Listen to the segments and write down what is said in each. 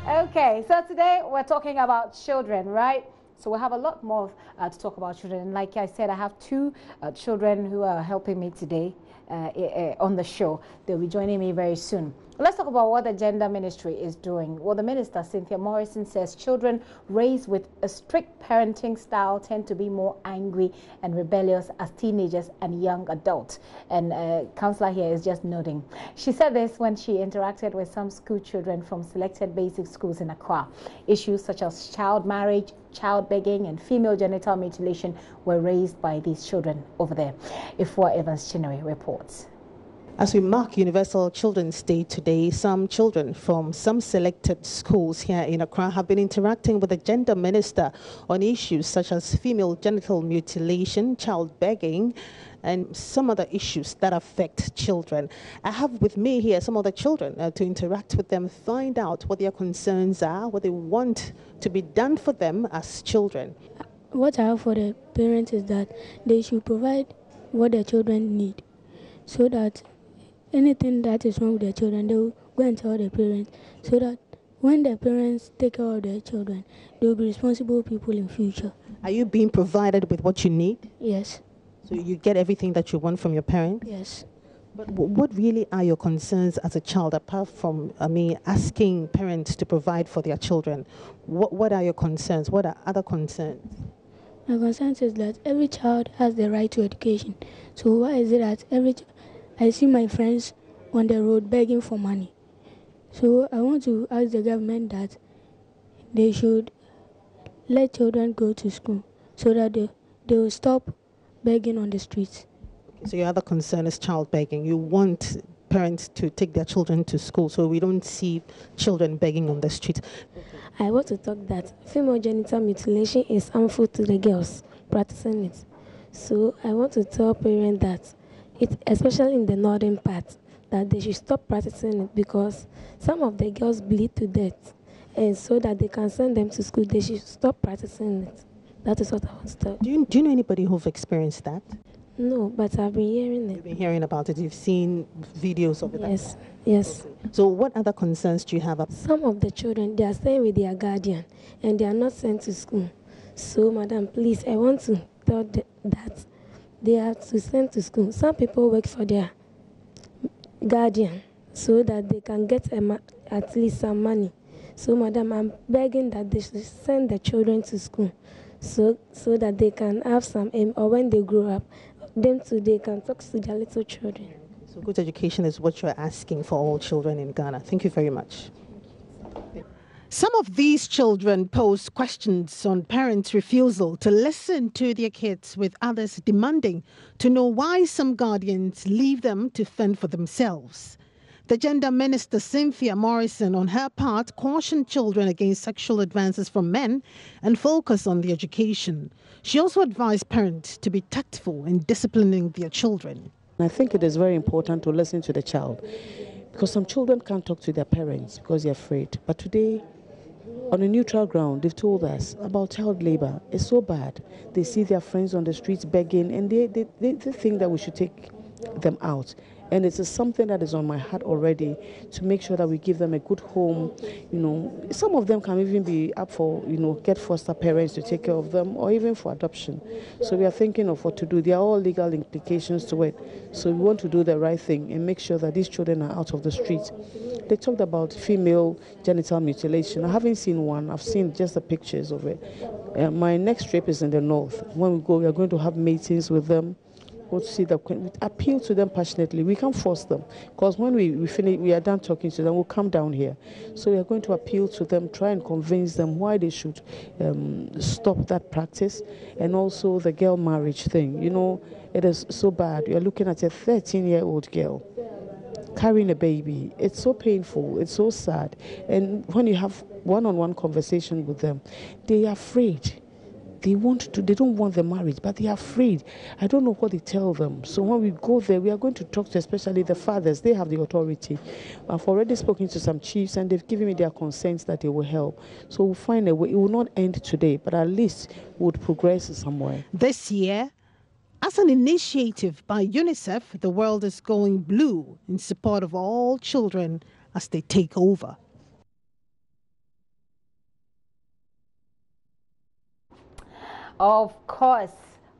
Okay, so today we're talking about children, right? So we have a lot more to talk about children. And like I said, I have two children who are helping me today on the show. They'll be joining me very soon. Let's talk about what the gender ministry is doing. Well, the minister, Cynthia Morrison, says children raised with a strict parenting style tend to be more angry and rebellious as teenagers and young adults. And Councillor here is just nodding. She said this when she interacted with some school children from selected basic schools in Accra. Issues such as child marriage, child begging, and female genital mutilation were raised by these children over there. Ifua Evans Chinere reports. As we mark Universal Children's Day today, some children from some selected schools here in Accra have been interacting with the gender minister on issues such as female genital mutilation, child begging, and some other issues that affect children. I have with me here some of the children to interact with them, find out what their concerns are, what they want to be done for them as children. What I have for the parents is that they should provide what their children need, so that anything that is wrong with their children, they will go and tell their parents, so that when their parents take care of their children, they will be responsible people in future. Are you being provided with what you need? Yes. So you get everything that you want from your parents? Yes. But what really are your concerns as a child, apart from, asking parents to provide for their children? What are your concerns? What are other concerns? My concern is that every child has the right to education. So why is it that I see my friends on the road begging for money? So I want to ask the government that they should let children go to school so that they will stop begging on the streets. So your other concern is child begging. You want parents to take their children to school so we don't see children begging on the street. I want to talk that female genital mutilation is harmful to the girls practicing it. So I want to tell parents that especially in the northern part, that they should stop practicing it, because some of the girls bleed to death, and so that they can send them to school, they should stop practicing it. That is what I want to tell. Do you know anybody who've experienced that? No, but I've been hearing it. You've been hearing about it. You've seen videos of it. Yes, yes. Okay. So what other concerns do you have? Some of the children, they are staying with their guardian and they are not sent to school. So, madam, please, I want to tell that they are to send to school. Some people work for their guardian so that they can get at least some money. So, madam, I'm begging that they should send the children to school so that they can have some aim, or when they grow up, them too, they can talk to their little children. So good education is what you're asking for all children in Ghana. Thank you very much. Some of these children pose questions on parents' refusal to listen to their kids, with others demanding to know why some guardians leave them to fend for themselves. The gender minister, Cynthia Morrison, on her part, cautioned children against sexual advances from men and focus on the education. She also advised parents to be tactful in disciplining their children. I think it is very important to listen to the child, because some children can't talk to their parents because they're afraid. But today, on a neutral ground, they've told us about child labor. It's so bad. They see their friends on the streets begging, and they think that we should take them out. And it's something that is on my heart already, to make sure that we give them a good home. You know, some of them can even be up for, get foster parents to take care of them, or even for adoption. So we are thinking of what to do. There are all legal implications to it. So we want to do the right thing and make sure that these children are out of the streets. They talked about female genital mutilation. I haven't seen one. I've seen just the pictures of it. My next trip is in the north. When we go, we are going to have meetings with them. To see that we appeal to them passionately. We can't force them, because when we finish, we are done talking to them, we'll come down here. So we are going to appeal to them, try and convince them why they should stop that practice, and also the girl marriage thing. It is so bad. You're looking at a 13-year-old girl carrying a baby. It's so painful. It's so sad. And when you have one-on-one conversation with them, they are afraid. They don't want the marriage, but they are afraid. I don't know what they tell them. So when we go there, we are going to talk to especially the fathers. They have the authority. I've already spoken to some chiefs, and they've given me their consents that they will help. So we'll find a way. It will not end today, but at least we would progress somewhere. This year, as an initiative by UNICEF, the world is going blue in support of all children as they take over. Of course,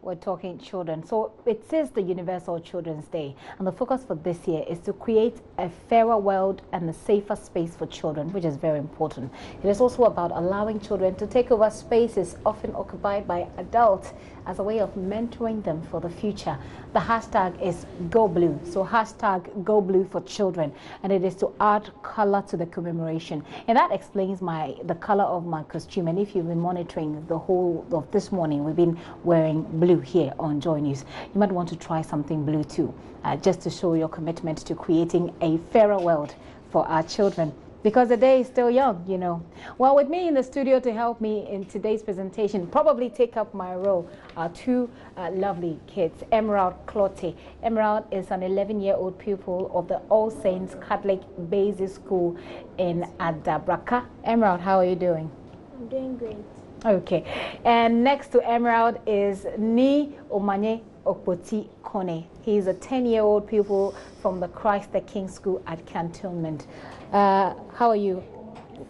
we're talking children. So it is the Universal Children's Day, and the focus for this year is to create a fairer world and a safer space for children, which is very important. It is also about allowing children to take over spaces often occupied by adults as a way of mentoring them for the future. The hashtag is Go Blue, so hashtag Go Blue for children, and it is to add color to the commemoration. And that explains the color of my costume. And if you've been monitoring the whole of this morning, we've been wearing blue here on Joy News. You might want to try something blue too, just to show your commitment to creating a fairer world for our children, because the day is still young, you know. Well, with me in the studio to help me in today's presentation, probably take up my role, are two lovely kids. Emerald Clotte. Emerald is an 11-year-old pupil of the All Saints Catholic Basic School in Adabraka. Emerald, how are you doing? I'm doing great. Okay, and next to Emerald is Ni Omanye Okpoti Kone. He's a 10-year-old pupil from the Christ the King School at Cantonment. How are you?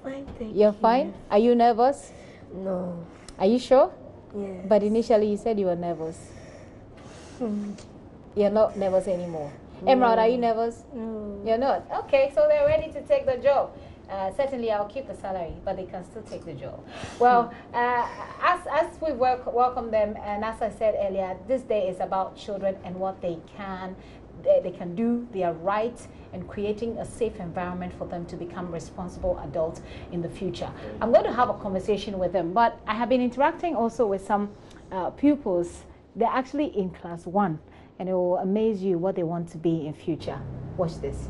Fine, thank You're fine? Are you nervous? No. Are you sure? Yes. But initially you said you were nervous. You're not nervous anymore. No. Emerald, are you nervous? No. You're not? Okay, so they're ready to take the job. Certainly I'll keep the salary, but they can still take the job. Well, as we welcome them, and as I said earlier, this day is about children and what they can do, their rights, and creating a safe environment for them to become responsible adults in the future. I'm going to have a conversation with them, but I have been interacting also with some pupils. They're actually in class 1, and it will amaze you what they want to be in future. Watch this.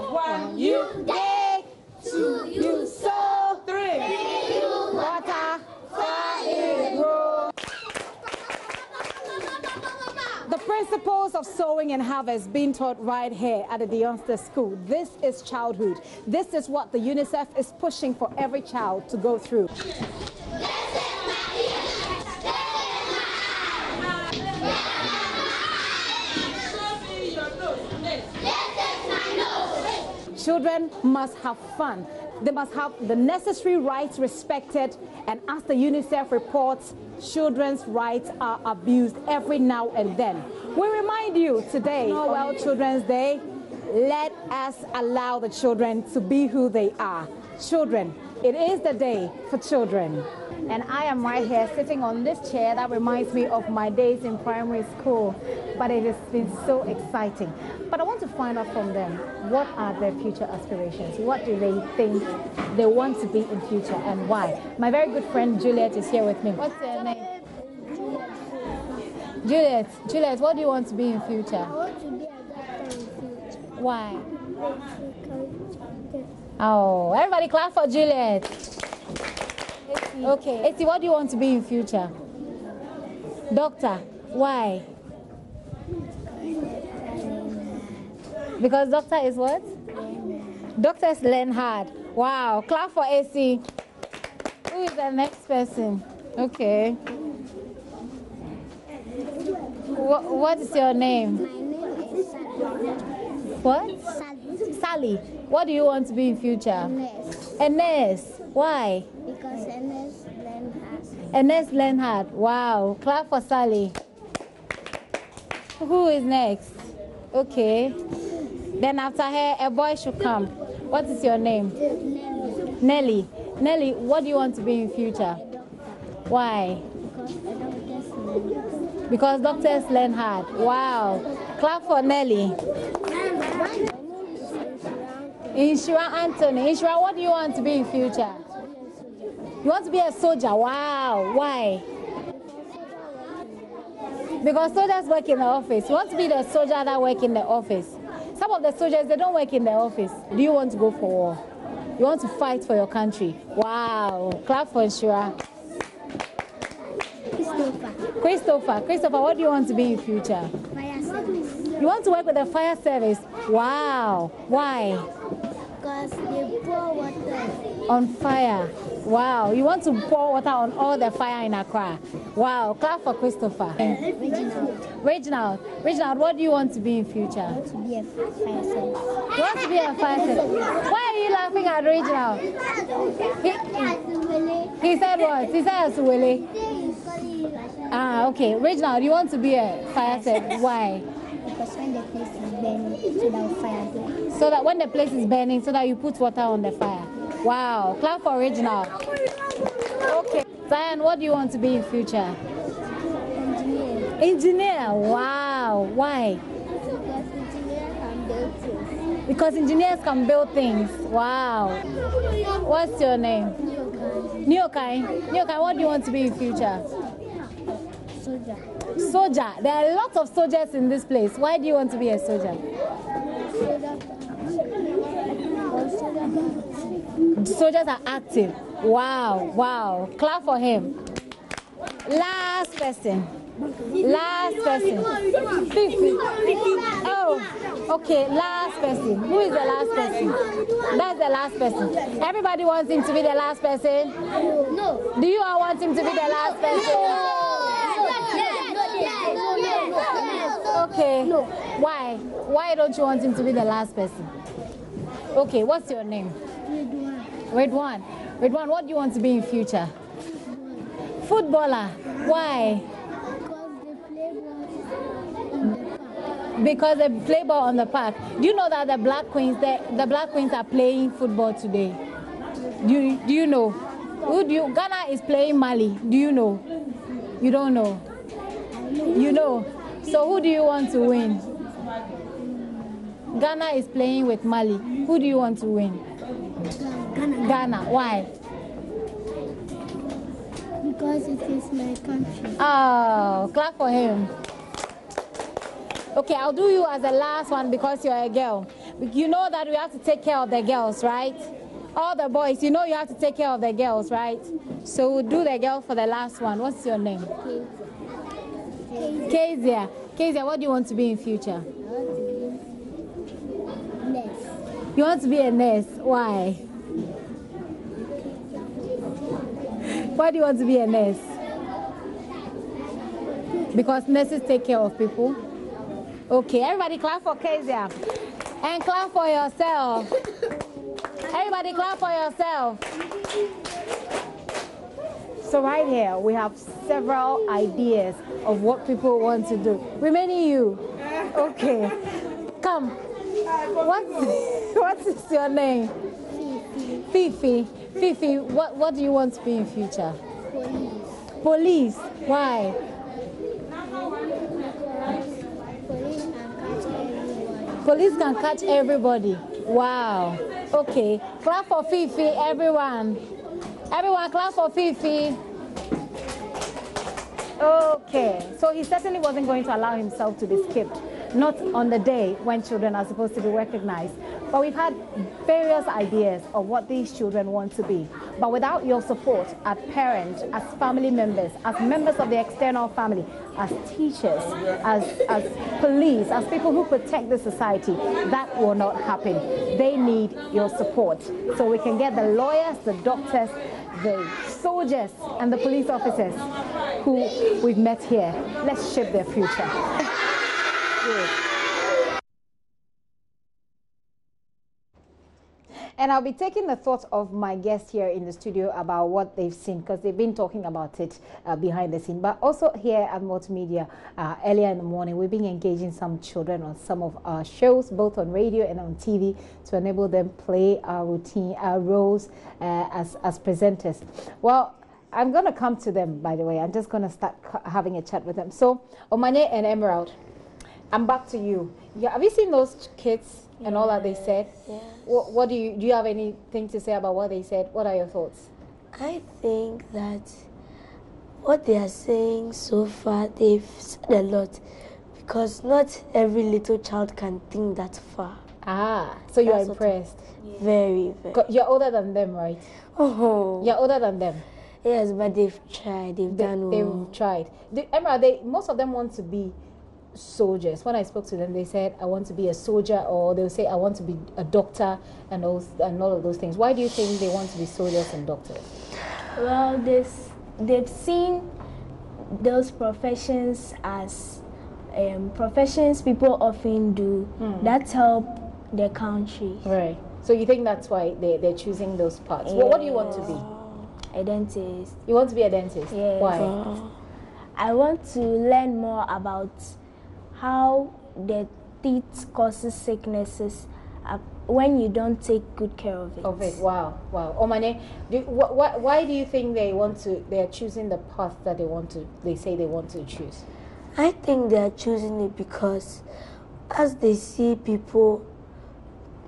One, you dig, 2, you sow, 3, you water, 4, you grow. The principles of sowing and harvest being taught right here at the Youngster School. This is childhood. This is what the UNICEF is pushing for every child to go through. Children must have fun. They must have the necessary rights respected, and as the UNICEF reports, children's rights are abused every now and then. We remind you today, World Children's Day, let us allow the children to be who they are. Children, it is the day for children. And I am right here sitting on this chair that reminds me of my days in primary school, but it has been so exciting. But I want to find out from them, what are their future aspirations? What do they think they want to be in future, and why? My very good friend Juliet is here with me. What's your name? Juliet, what do you want to be in future? I want to be a doctor in future. Why? Oh, everybody clap for Juliet. Okay, Eti, what do you want to be in future? Doctor. Why? Because doctor is what? Doctors learn hard. Wow, clap for AC. Who is the next person? Okay. What is your name? My name is Sally. What? Sally. What do you want to be in future? Nurse. A nurse. Why? Because a nurse learn hard. A nurse learn hard. Wow. Clap for Sally. Who is next? Okay. Then after her, a boy should come. What is your name? Nelly. Nelly, what do you want to be in future? Why? Because doctors learn hard. Wow. Clap for Nelly. Inshira Anthony. Inshira, what do you want to be in future? You want to be a soldier? Wow. Why? Because soldiers work in the office. You want to be the soldier that work in the office. Some of the soldiers, they don't work in the office. Do you want to go for war? You want to fight for your country? Wow. Clap for Inshira. Christopher, what do you want to be in future? Fire service. You want to work with the fire service? Wow. Why? Because they pour water On fire. Wow. You want to pour water on all the fire in Accra. Wow. Clap for Christopher. Reginald. Reginald, what do you want to be in future? To be a fire service. You want to be a fire service? Why are you laughing at Reginald? He said what? He said Asuwele. Ah, okay. Reginald, you want to be a fire service? Why? Because when the place is burning, so that fire burns. So that when the place is burning, so that you put water on the fire. Wow. Clap for Reginald. Okay. Zion, what do you want to be in future? Engineer. Engineer. Wow. Why? Because engineer can build things. Because engineers can build things. Wow. What's your name? Neokai. Neokai, what do you want to be in future? Soldier. Soldier. There are lots of soldiers in this place. Why do you want to be a soldier? Soldiers are active. Wow. Wow. Clap for him. Last person. Last person. 50. Oh, okay. Last person. Who is the last person? That's the last person. Everybody wants him to be the last person? No. Do you all want him to be the last person? Okay. Why? Why don't you want him to be the last person? Okay, what's your name? Redwan. Redwan, what do you want to be in future? Footballer. Why? Because they play ball on the park. Do you know that the Black Queens are playing football today? Do you know? Ghana is playing Mali. Do you know? You don't know. You know. So who do you want to win? Ghana is playing with Mali. Who do you want to win? Ghana. Why? Because it is my country. Oh, clap for him. Okay, I'll do you as the last one because you're a girl. You know that we have to take care of the girls, right? All the boys, you know you have to take care of the girls, right? So we'll do the girl for the last one. What's your name? Kezia. Kezia, what do you want to be in future? Nurse. You want to be a nurse. Why? Why do you want to be a nurse? Because nurses take care of people. Okay, everybody clap for Kezia. And clap for yourself. Everybody clap for yourself. So right here, we have several ideas of what people want to do. Remaining you. Okay. Come. What is your name? Fifi. Fifi, what do you want to be in future? Police. Police. Why? Police can catch everybody. Police can catch everybody. Wow. Okay. Clap for Fifi, everyone. Everyone clap for Fifi. Okay. So he certainly wasn't going to allow himself to be skipped. Not on the day when children are supposed to be recognized. But we've had various ideas of what these children want to be. But without your support as parents, as family members, as members of the external family, as teachers, as police, as people who protect the society, that will not happen. They need your support. So we can get the lawyers, the doctors, the soldiers, and the police officers who we've met here. Let's shape their future. Good. And I'll be taking the thoughts of my guests here in the studio about what they've seen, because they've been talking about it behind the scene. But also here at Multimedia, earlier in the morning, we've been engaging some children on some of our shows, both on radio and on TV, to enable them play our routine, our roles as presenters. Well, I'm going to come to them, by the way. I'm just going to start having a chat with them. So, Omane and Emerald, I'm back to you. Yeah, have you seen those kids and all that they said? Yes. What do you have anything to say about what they said? What are your thoughts? I think that what they are saying so far, they've said a lot, because not every little child can think that far. Ah, so you are That's what impressed. Very, very. You're older than them, right? Oh. You're older than them. Yes, but they've tried. They've done well. They've tried. Emerald, most of them want to be soldiers. When I spoke to them, they said, I want to be a soldier, or they'll say, I want to be a doctor, and all of those things. Why do you think they want to be soldiers and doctors? Well, they've seen those professions as professions people often do that help the country. Right. So you think that's why they're choosing those paths? Yeah. Well, what do you want to be? A dentist. You want to be a dentist? Yes. Why? I want to learn more about how the teeth causes sicknesses when you don't take good care of it. Wow. Omane, why do you think they're choosing the path that they say they want to choose? I think they are choosing it because as they see people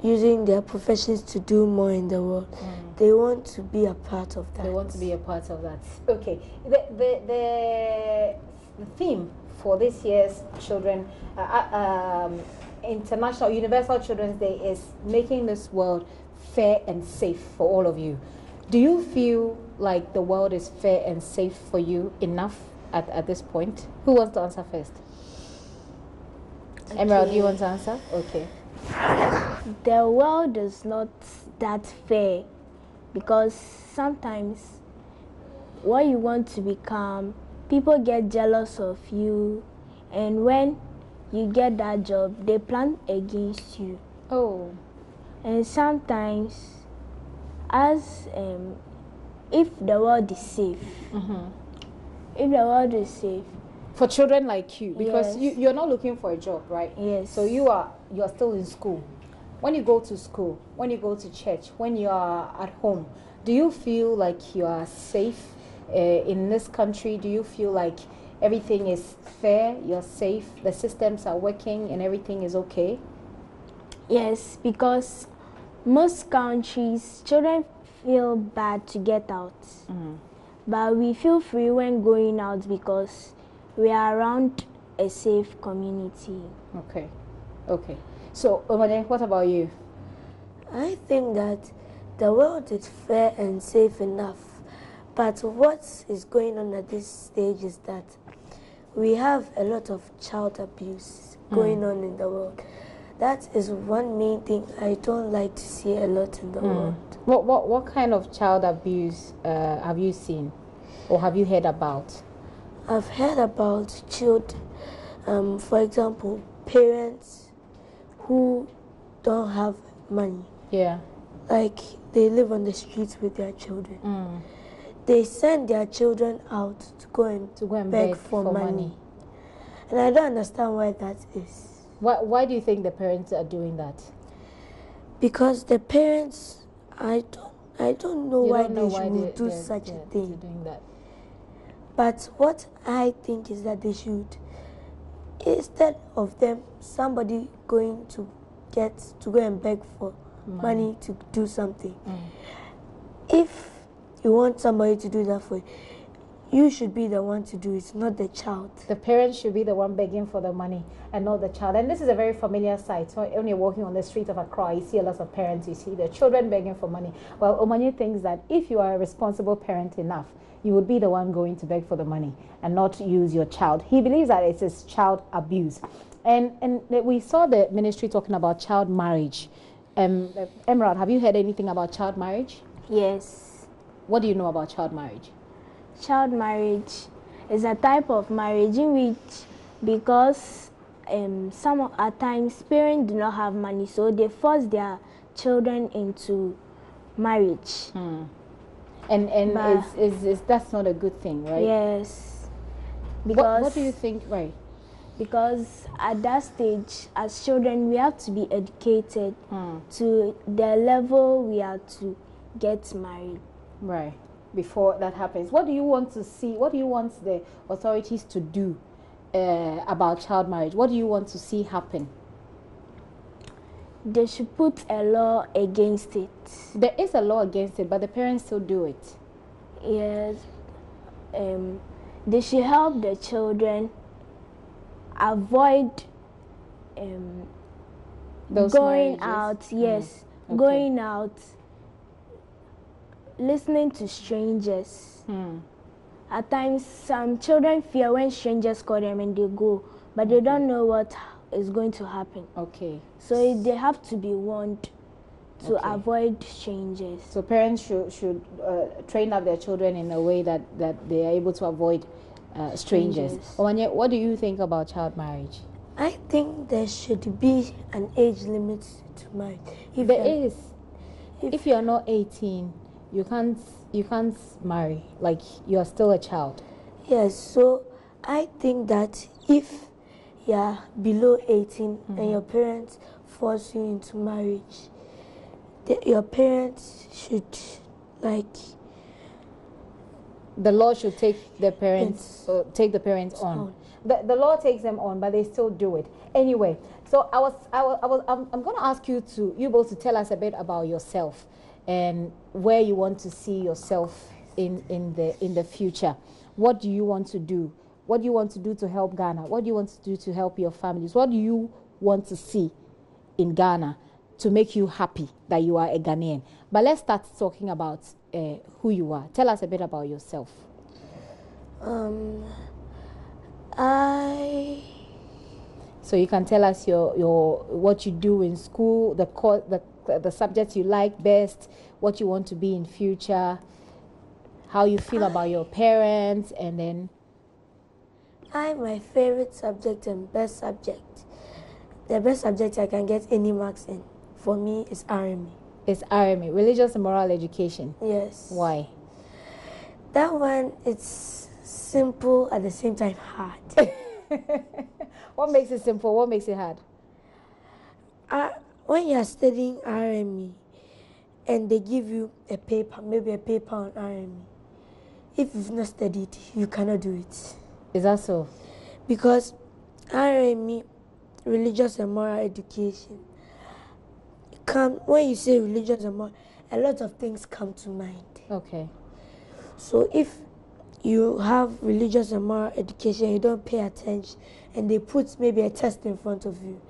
using their professions to do more in the world, they want to be a part of that. They want to be a part of that. Okay. The theme for this year's Children International Universal Children's Day is making this world fair and safe for all of you. Do you feel like the world is fair and safe for you enough at this point? Who wants to answer first? Okay. Emerald, do you want to answer? Okay. The world is not that fair because sometimes what you want to become, people get jealous of you, and when you get that job, they plan against you. Oh. And sometimes, as if the world is safe, if the world is safe for children like you, because yes. you're not looking for a job, right? Yes. So you're still in school. When you go to school, when you go to church, when you are at home, do you feel like you are safe in this country? Do you feel like everything is fair, you're safe, the systems are working, and everything is okay? Yes, because most countries, children feel bad to get out. But we feel free when going out because we are around a safe community. Okay. So, Omane, what about you? I think that the world is fair and safe enough. But what is going on at this stage is that we have a lot of child abuse going on in the world. That is one main thing I don't like to see a lot in the world. What kind of child abuse have you seen or have you heard about? I've heard about children, for example, parents who don't have money. Yeah. Like they live on the streets with their children. They send their children out to go and beg for money. And I don't understand why that is. Why do you think the parents are doing that? Because the parents, I don't know why they should do such a thing. Doing that. But what I think is that they should, instead of them, somebody going to go and beg for money to do something. If you want somebody to do that for you, you should be the one to do it, not the child. The parents should be the one begging for the money and not the child. And this is a very familiar sight. So when you're walking on the street of Accra, you see a lot of parents, you see the children begging for money. Well, Omane thinks that if you are a responsible parent enough, you would be the one going to beg for the money and not use your child. He believes that it is child abuse. And we saw the ministry talking about child marriage. Emerald, have you heard anything about child marriage? Yes. What do you know about child marriage? Child marriage is a type of marriage in which, because at times parents do not have money, so they force their children into marriage. And is that's not a good thing, right? Yes. Because what do you think, right? Because at that stage, as children, we have to be educated to the level we are to get married. Right. Before that happens, what do you want to see? What do you want the authorities to do about child marriage? What do you want to see happen? They should put a law against it. There is a law against it, but the parents still do it. Yes. They should help the children avoid going out. Yes, okay. Going out, listening to strangers. At times, some children fear when strangers call them and they go. but they don't know what is going to happen. Okay. So they have to be warned to Okay. avoid changes. So parents should train up their children in a way that they are able to avoid strangers. Owanye, what do you think about child marriage? I think there should be an age limit to marriage. If you are not 18, you can't marry. Like, you are still a child. Yes, so I think that if you are below 18 and your parents force you into marriage, your parents should, like, the law should take the parents on. The law takes them on, but they still do it anyway. So I'm going to ask you both to tell us a bit about yourself and where you want to see yourself in the future. What do you want to do? What do you want to do to help Ghana? What do you want to do to help your families? What do you want to see in Ghana to make you happy that you are a Ghanaian? But let's start talking about who you are. Tell us a bit about yourself. So you can tell us your what you do in school, the subjects you like best, what you want to be in future, how you feel about your parents, and then. My favorite subject and best subject, the best subject I can get any marks in, for me, is RME. It's RME, Religious and Moral Education. Yes. Why? That one, it's simple at the same time hard. What makes it simple? What makes it hard? When you are studying RME and they give you a paper, maybe a paper on RME, if you've not studied, you cannot do it. Is that so? Because RME, Religious and Moral Education, when you say religious and moral, a lot of things come to mind. Okay. So if you have religious and moral education, you don't pay attention, and they put maybe a test in front of you,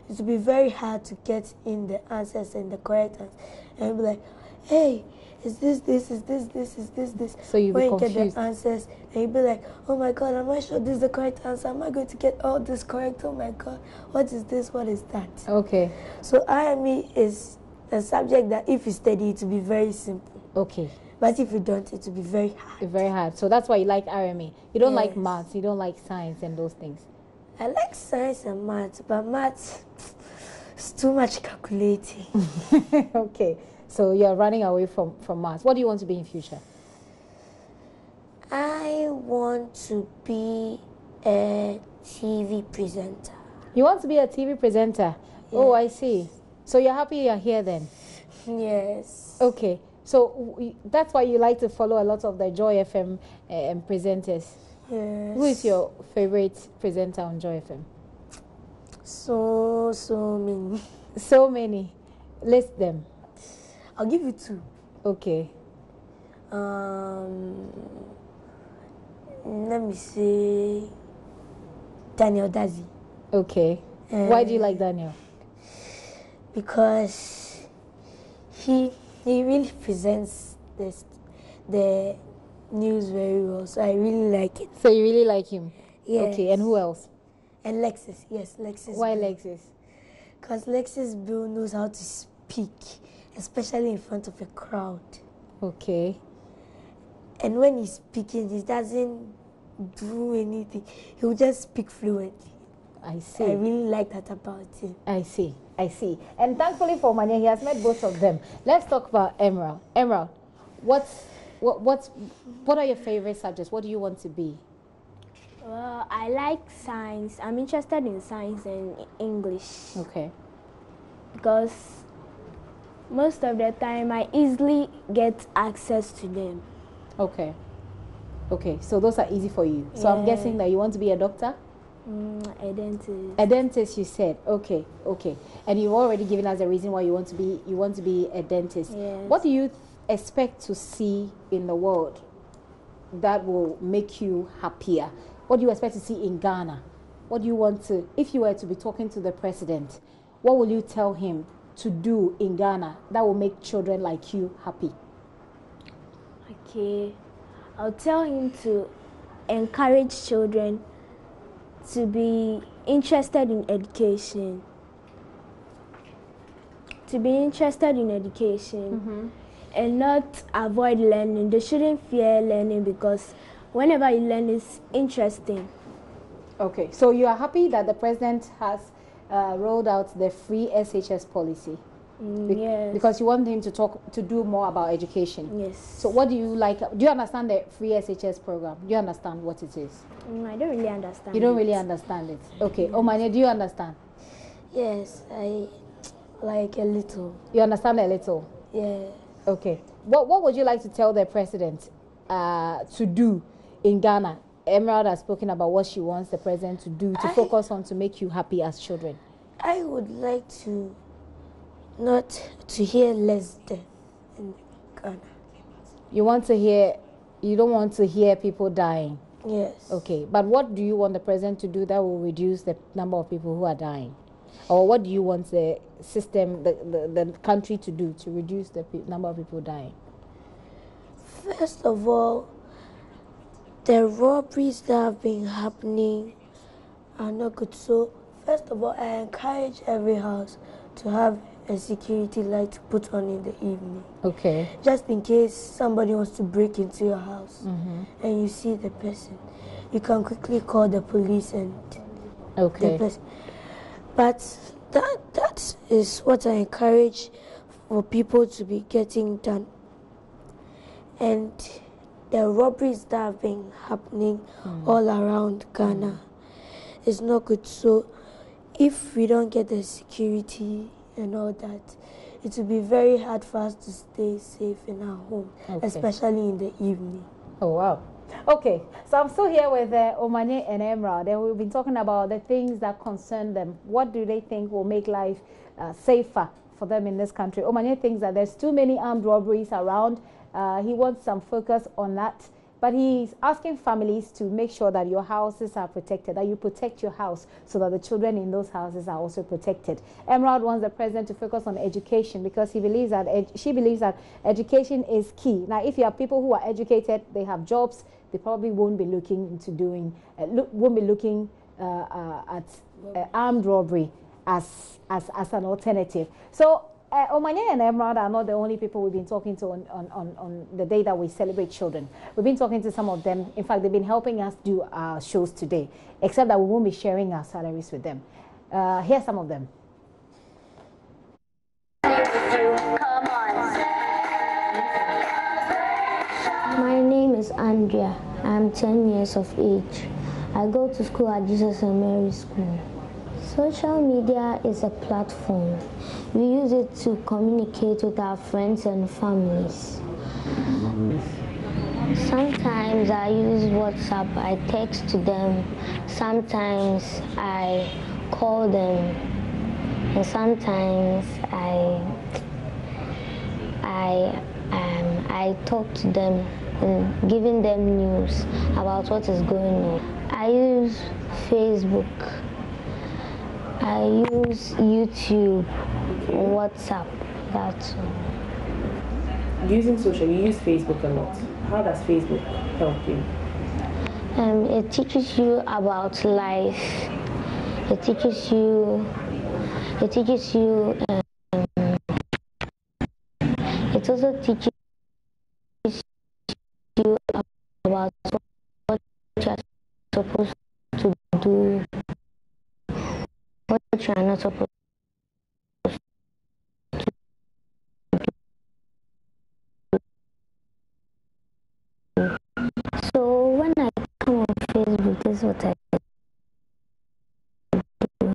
it will be very hard to get in the answers and the correct answers. And you'll be like, hey, is this, is this? So you'll be confused. When you get the answers, and you'll be like, oh my God, am I sure this is the correct answer? Am I going to get all this correct? Oh my God, what is this? What is that? Okay. So IME is a subject that if you study, it will be very simple. Okay. But if you don't, it will be very hard. Very hard. So that's why you like RME. You don't like maths. You don't like science and those things. I like science and maths, but maths is too much calculating. Okay. So you're running away from maths. What do you want to be in future? I want to be a TV presenter. You want to be a TV presenter? Yes. Oh, I see. So you're happy you're here then? Yes. Okay. So that's why you like to follow a lot of the Joy FM presenters. Yes. Who is your favorite presenter on Joy FM? So many. So many. List them. I'll give you two. Okay. Let me say Daniel Dazi. Okay. Why do you like Daniel? Because he really presents the news very well, so I really like it. So you really like him? Yes. Okay, and who else? And Lexis, yes, Lexis. Why Bill. Lexis? Because Lexis Bill knows how to speak, especially in front of a crowd. Okay. And when he's speaking, he doesn't do anything. He will just speak fluently. I see. I really like that about him. I see. And thankfully for Manya, he has met both of them. Let's talk about Emerald. Emerald, what are your favorite subjects? What do you want to be? Well, I like science. I'm interested in science and English. Okay. Because most of the time I easily get access to them. Okay. So those are easy for you. So yeah. I'm guessing that you want to be a doctor? A dentist. A dentist, you said. Okay. And you've already given us a reason why you want to be a dentist. Yes. What do you expect to see in the world that will make you happier? What do you expect to see in Ghana? What do you want to, if you were to be talking to the president, what will you tell him to do in Ghana that will make children like you happy? Okay. I'll tell him to encourage children to be interested in education. To be interested in education and not avoid learning. They shouldn't fear learning because whenever you learn, it's interesting. Okay, so you are happy that the president has rolled out the free SHS policy? Yes. Because you want him to do more about education. Yes. So what do you like? Do you understand the free SHS program? Do you understand what it is? I don't really understand. You don't really understand it. Okay. Yes. Omane, do you understand? Yes, I like a little. You understand a little? Yeah. Okay. What would you like to tell the president to do in Ghana? Emerald has spoken about what she wants the president to do to focus on to make you happy as children. I would like to not to hear less death in Ghana. You don't want to hear people dying? Yes. Okay, but what do you want the president to do that will reduce the number of people who are dying? Or what do you want the system, the country to do to reduce the number of people dying? First of all, the robberies that have been happening are not good. So, first of all, I encourage every house to have a security light put on in the evening. Okay. Just in case somebody wants to break into your house and you see the person, you can quickly call the police and the person. But that is what I encourage for people to be getting done. And the robberies that have been happening all around Ghana is not good. So if we don't get the security and all that, it will be very hard for us to stay safe in our home, especially in the evening. Oh, wow. Okay, so I'm still here with Omane and Emerald, and we've been talking about the things that concern them. What do they think will make life safer for them in this country? Omane thinks that there's too many armed robberies around. He wants some focus on that. But he's asking families to make sure that your houses are protected, that you protect your house so that the children in those houses are also protected. Emerald wants the president to focus on education because he believes that she believes that education is key. Now, if you have people who are educated, they have jobs, they probably won't be looking into doing, won't be looking at armed robbery as an alternative. So Omane and Emerald are not the only people we've been talking to on the day that we celebrate children. We've been talking to some of them. In fact, they've been helping us do our shows today, except that we won't be sharing our salaries with them. Here's some of them. My name is Andrea. I'm 10 years of age. I go to school at Jesus and Mary School. Social media is a platform. We use it to communicate with our friends and families. Sometimes I use WhatsApp, I text to them. Sometimes I call them. And sometimes I talk to them and giving them news about what is going on. I use Facebook. I use YouTube, WhatsApp, that's all. Using social, you use Facebook a lot. How does Facebook help you? It teaches you about life. It teaches you, it also teaches you about what you're supposed to do. What you are not supposed to do. So when I come on Facebook, this is what I do.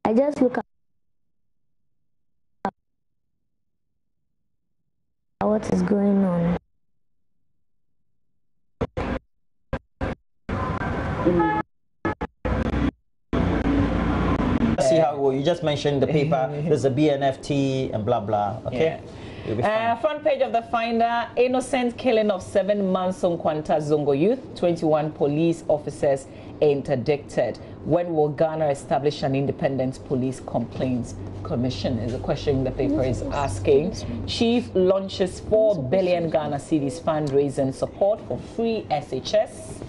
I just look at what is going on. See how you just mentioned the paper. There's a BNFT and blah blah. Okay. Yeah. Front page of the Finder: innocent killing of 7 months on Kwanta Zongo youth. 21 police officers interdicted. When will Ghana establish an independent police complaints commission? Is a question the paper is asking. Chief launches 4 billion Ghana cedis fundraising support for free SHS.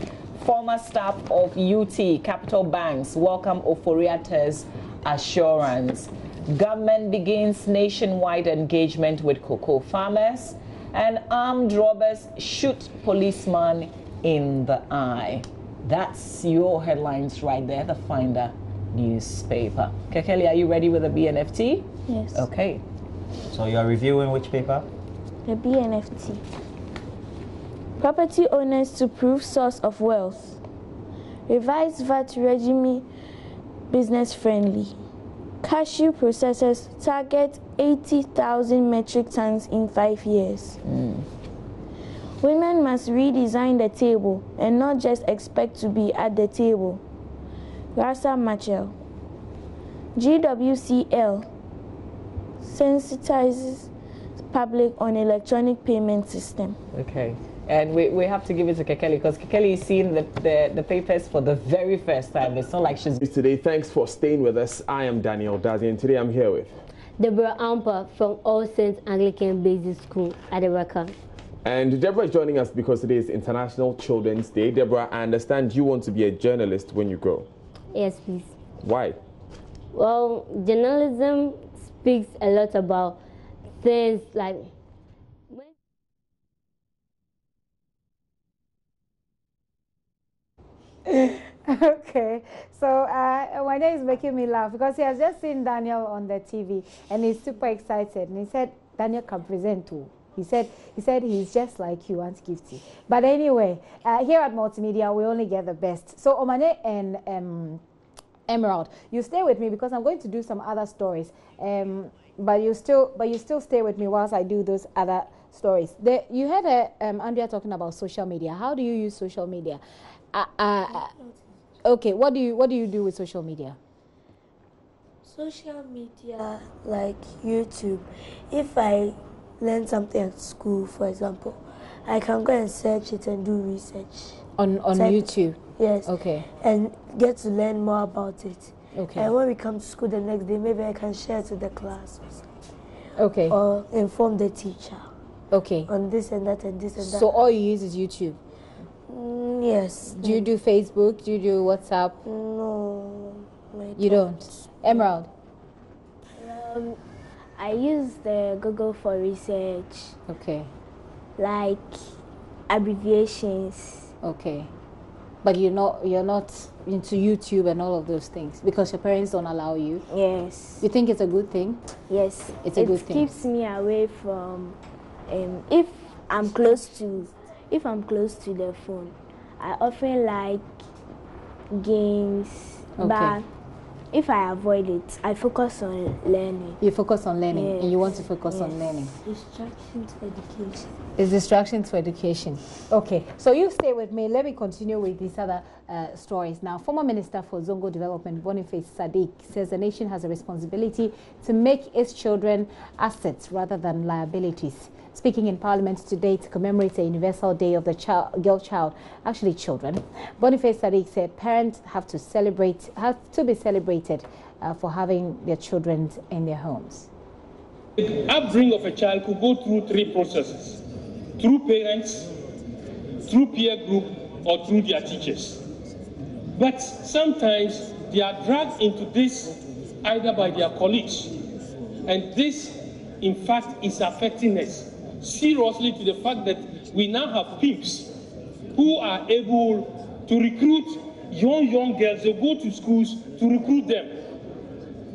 Former staff of UT Capital Banks welcome Oforiate's assurance. Government begins nationwide engagement with cocoa farmers. And armed robbers shoot policeman in the eye. That's your headlines right there, the Finder newspaper. Kekeli, are you ready with the BNFT? Yes. Okay. So you are reviewing which paper? The BNFT. Property owners to prove source of wealth. Revised VAT regime business friendly. Cashew processors target 80,000 metric tons in 5 years. Women must redesign the table and not just expect to be at the table. Rasa Machel. GWCL sensitizes public on electronic payment system. Okay. And we have to give it to Kekeli because Kekeli is seeing the papers for the very first time. It's not like she's... Today, thanks for staying with us. I am Daniel Dazi, and today I'm here with... Deborah Ampa from All Saints Anglican Basic School at the Raka. And Deborah is joining us because today is International Children's Day. Deborah, I understand you want to be a journalist when you grow. Yes, please. Why? Well, journalism speaks a lot about things like... Okay, so my name is making me laugh because he has just seen Daniel on the TV and he's super excited. And he said Daniel can present too. He said he's just like you, Auntie Gifty. But anyway, here at Multimedia we only get the best. So Omane and Emerald, you stay with me because I'm going to do some other stories. But you still stay with me whilst I do those other stories. You heard Andrea talking about social media. How do you use social media? Okay, what do you do with social media? Social media, like YouTube. If I learn something at school, for example, I can go and search it and do research. On YouTube? Yes. Okay. And get to learn more about it. Okay. And when we come to school the next day, maybe I can share it with the class or something. Okay. Or inform the teacher. Okay. On this and that and this and that. So all you use is YouTube? Yes. Do you do Facebook? Do you do WhatsApp? No. You don't? Emerald? I use the Google for research. Okay. Like abbreviations. Okay. But you're not into YouTube and all of those things because your parents don't allow you? Yes. You think it's a good thing? Yes. It's a good thing. It keeps me away from if I'm close to the phone. I often like games, okay. But if I avoid it, I focus on learning. You focus on learning, yes. And you want to focus on learning. Distraction to education. It's distraction to education. Okay, so you stay with me. Let me continue with these other stories. Now, former Minister for Zongo Development, Boniface Sadiq, says the nation has a responsibility to make its children assets rather than liabilities. Speaking in Parliament today to commemorate the Universal Day of the Girl Child, actually children, Boniface Sadiq said parents have to be celebrated for having their children in their homes. The upbringing of a child could go through three processes: through parents, through peer group, or through their teachers. But sometimes they are dragged into this either by their colleagues, and this, in fact, is affecting us seriously to the fact that we now have pimps who are able to recruit young girls. They go to schools to recruit them.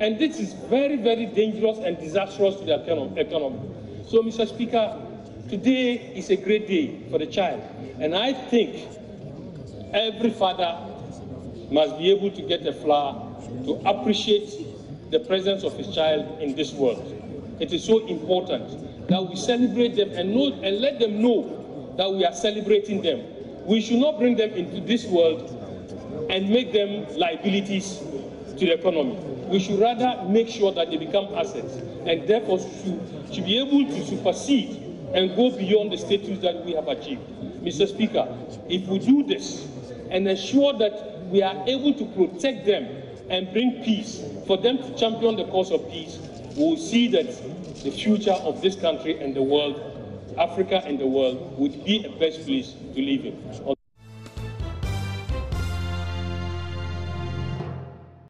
And this is very, very dangerous and disastrous to the economy. So, Mr. Speaker, today is a great day for the child. And I think every father must be able to get a flower to appreciate the presence of his child in this world. It is so important that we celebrate them and let them know that we are celebrating them. We should not bring them into this world and make them liabilities to the economy. We should rather make sure that they become assets, and therefore should be able to supersede and go beyond the status that we have achieved. Mr. Speaker, if we do this and ensure that we are able to protect them and bring peace, for them to champion the cause of peace, we will see that the future of this country and the world, Africa and the world, would be a best place to live in.